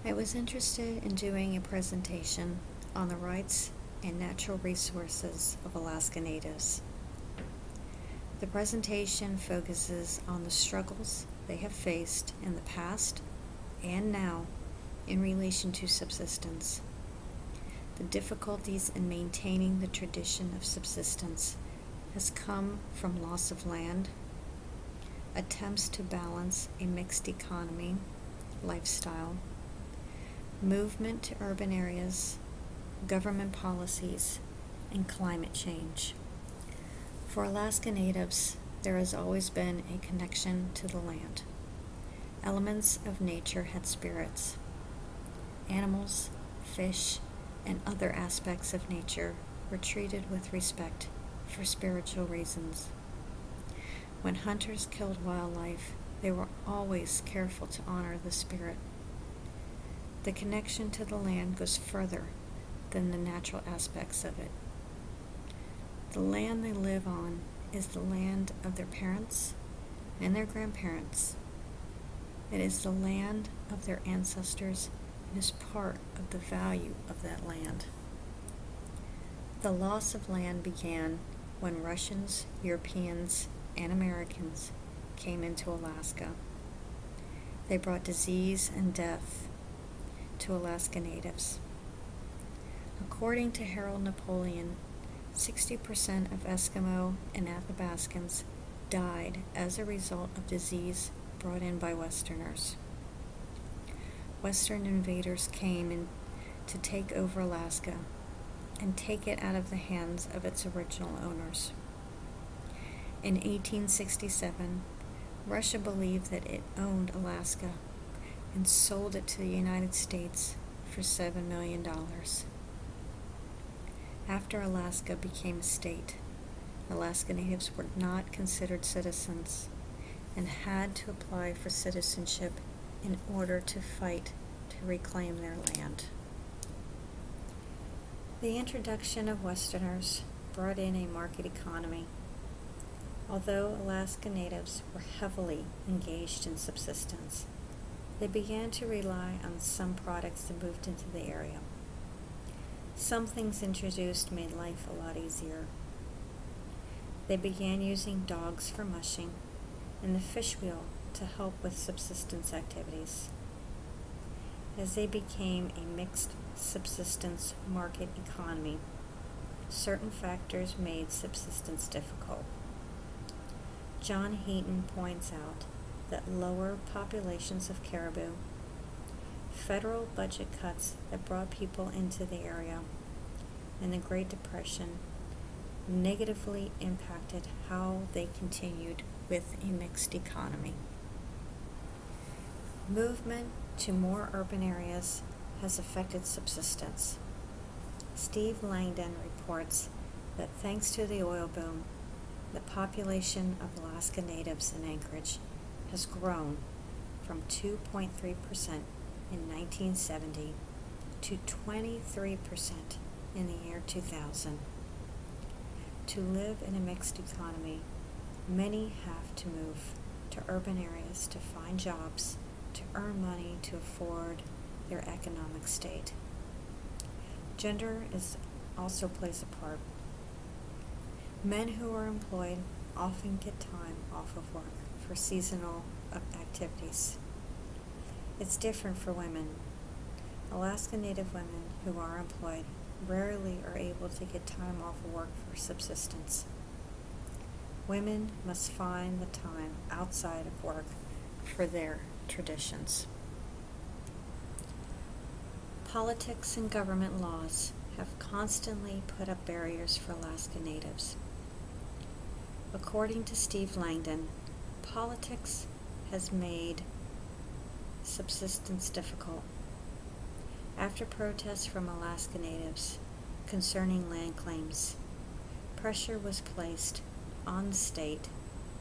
I was interested in doing a presentation on the rights and natural resources of Alaska Natives. The presentation focuses on the struggles they have faced in the past and now in relation to subsistence, the difficulties in maintaining the tradition of subsistence has come from loss of land, attempts to balance a mixed economy, lifestyle, movement to urban areas, government policies, and climate change. For Alaska Natives, there has always been a connection to the land. Elements of nature had spirits. Animals, fish, and other aspects of nature were treated with respect for spiritual reasons. When hunters killed wildlife, they were always careful to honor the spirit. The connection to the land goes further than the natural aspects of it. The land they live on is the land of their parents and their grandparents. It is the land of their ancestors and is part of the value of that land. The loss of land began when Russians, Europeans, and Americans came into Alaska. They brought disease and death to Alaska Natives. According to Harold Napoleon, 60% of Eskimo and Athabascans died as a result of disease brought in by Westerners. Western invaders came in to take over Alaska and take it out of the hands of its original owners. In 1867, Russia believed that it owned Alaska and sold it to the United States for $7 million. After Alaska became a state, Alaska Natives were not considered citizens and had to apply for citizenship in order to fight to reclaim their land. The introduction of Westerners brought in a market economy. Although Alaska Natives were heavily engaged in subsistence, they began to rely on some products that moved into the area. Some things introduced made life a lot easier. They began using dogs for mushing and the fish wheel to help with subsistence activities. As they became a mixed subsistence market economy, certain factors made subsistence difficult. John Heaton points out that lower populations of caribou, federal budget cuts that brought people into the area, and the Great Depression negatively impacted how they continued with a mixed economy. Movement to more urban areas has affected subsistence. Steve Langdon reports that thanks to the oil boom, the population of Alaska Natives in Anchorage has grown from 2.3% in 1970 to 23% in the year 2000. To live in a mixed economy, many have to move to urban areas to find jobs, to earn money to afford their economic state. Gender also plays a part. Men who are employed often get time off of work for seasonal activities. It's different for women. Alaska Native women who are employed rarely are able to get time off of work for subsistence. Women must find the time outside of work for their traditions. Politics and government laws have constantly put up barriers for Alaska Natives. According to Steve Langdon, politics has made subsistence difficult. After protests from Alaska Natives concerning land claims, pressure was placed on the state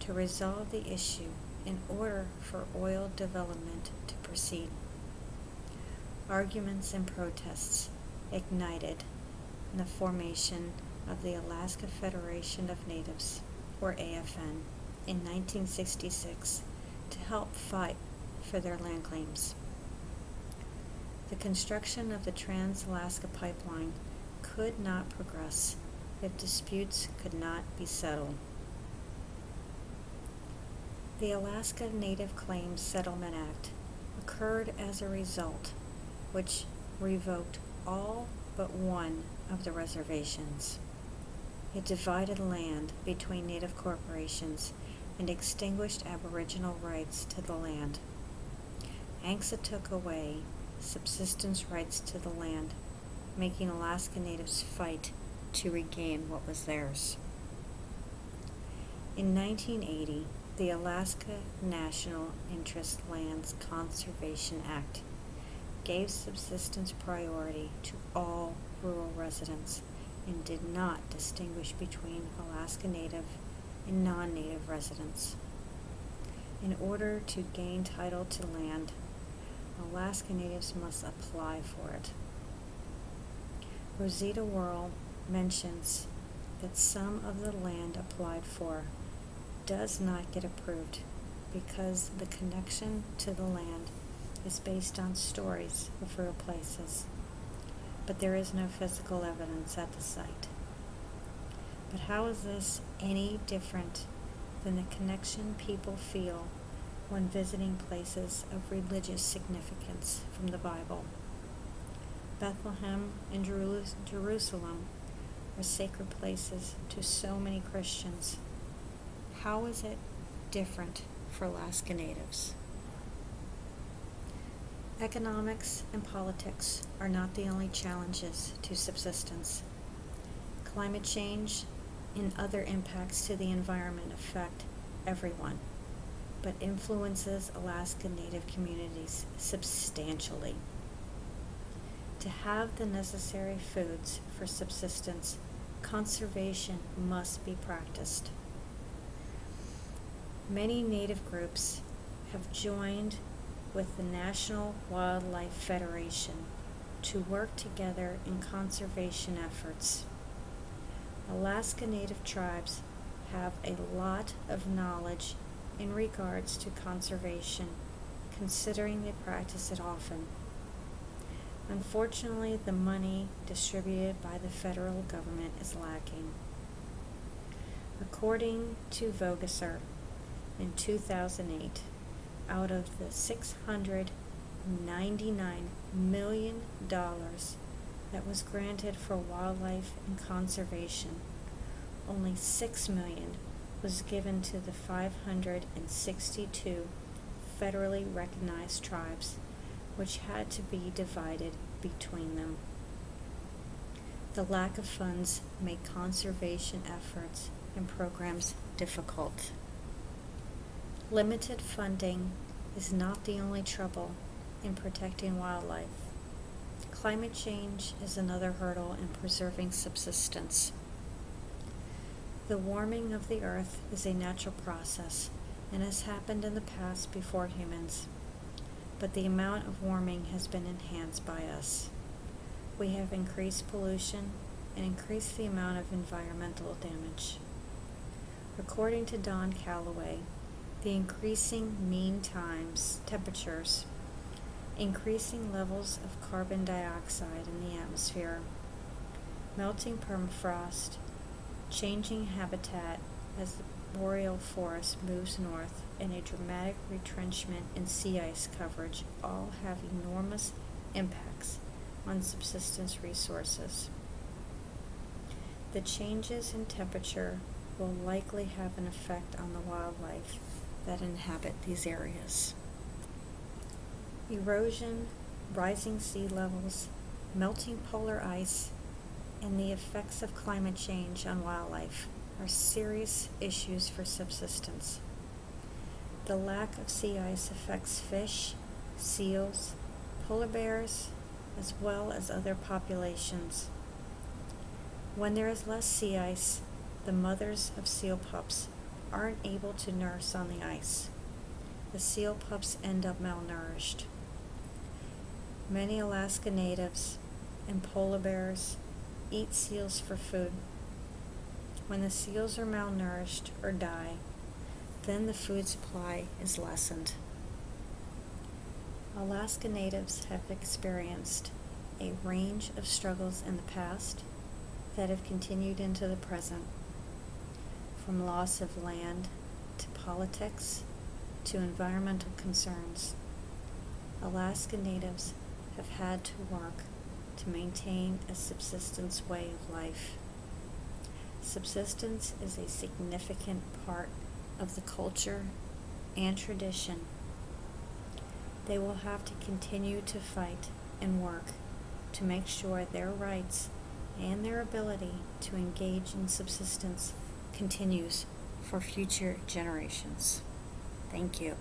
to resolve the issue in order for oil development to proceed. Arguments and protests ignited in the formation of the Alaska Federation of Natives, or AFN, in 1966 to help fight for their land claims. The construction of the Trans-Alaska Pipeline could not progress if disputes could not be settled. The Alaska Native Claims Settlement Act occurred as a result, which revoked all but one of the reservations. It divided land between Native corporations and extinguished Aboriginal rights to the land. ANCSA took away subsistence rights to the land, making Alaska Natives fight to regain what was theirs. In 1980, the Alaska National Interest Lands Conservation Act gave subsistence priority to all rural residents and did not distinguish between Alaska Native and non-Native residents. In order to gain title to land, Alaska Natives must apply for it. Rosita Worrell mentions that some of the land applied for does not get approved because the connection to the land is based on stories of real places, but there is no physical evidence at the site. But how is this any different than the connection people feel when visiting places of religious significance from the Bible? Bethlehem and Jerusalem are sacred places to so many Christians. How is it different for Alaska Natives? Economics and politics are not the only challenges to subsistence. Climate change and other impacts to the environment affect everyone, but influences Alaska Native communities substantially. To have the necessary foods for subsistence, conservation must be practiced. Many Native groups have joined with the National Wildlife Federation to work together in conservation efforts. Alaska Native tribes have a lot of knowledge in regards to conservation, considering they practice it often. Unfortunately, the money distributed by the federal government is lacking. According to Vogesser, in 2008, out of the $699 million that was granted for wildlife and conservation, only $6 million was given to the 562 federally recognized tribes, which had to be divided between them. The lack of funds made conservation efforts and programs difficult. Limited funding is not the only trouble in protecting wildlife. Climate change is another hurdle in preserving subsistence. The warming of the earth is a natural process and has happened in the past before humans, but the amount of warming has been enhanced by us. We have increased pollution and increased the amount of environmental damage. According to Don Calloway, the increasing mean temperatures, increasing levels of carbon dioxide in the atmosphere, melting permafrost, changing habitat as the boreal forest moves north, and a dramatic retrenchment in sea ice coverage all have enormous impacts on subsistence resources. The changes in temperature will likely have an effect on the wildlife that inhabit these areas. Erosion, rising sea levels, melting polar ice, and the effects of climate change on wildlife are serious issues for subsistence. The lack of sea ice affects fish, seals, polar bears, as well as other populations. When there is less sea ice, the mothers of seal pups aren't able to nurse on the ice. The seal pups end up malnourished. Many Alaska Natives and polar bears eat seals for food. When the seals are malnourished or die, then the food supply is lessened. Alaska Natives have experienced a range of struggles in the past that have continued into the present, from loss of land to politics to environmental concerns. Alaska Natives have had to work to maintain a subsistence way of life. Subsistence is a significant part of the culture and tradition. They will have to continue to fight and work to make sure their rights and their ability to engage in subsistence continues for future generations. Thank you.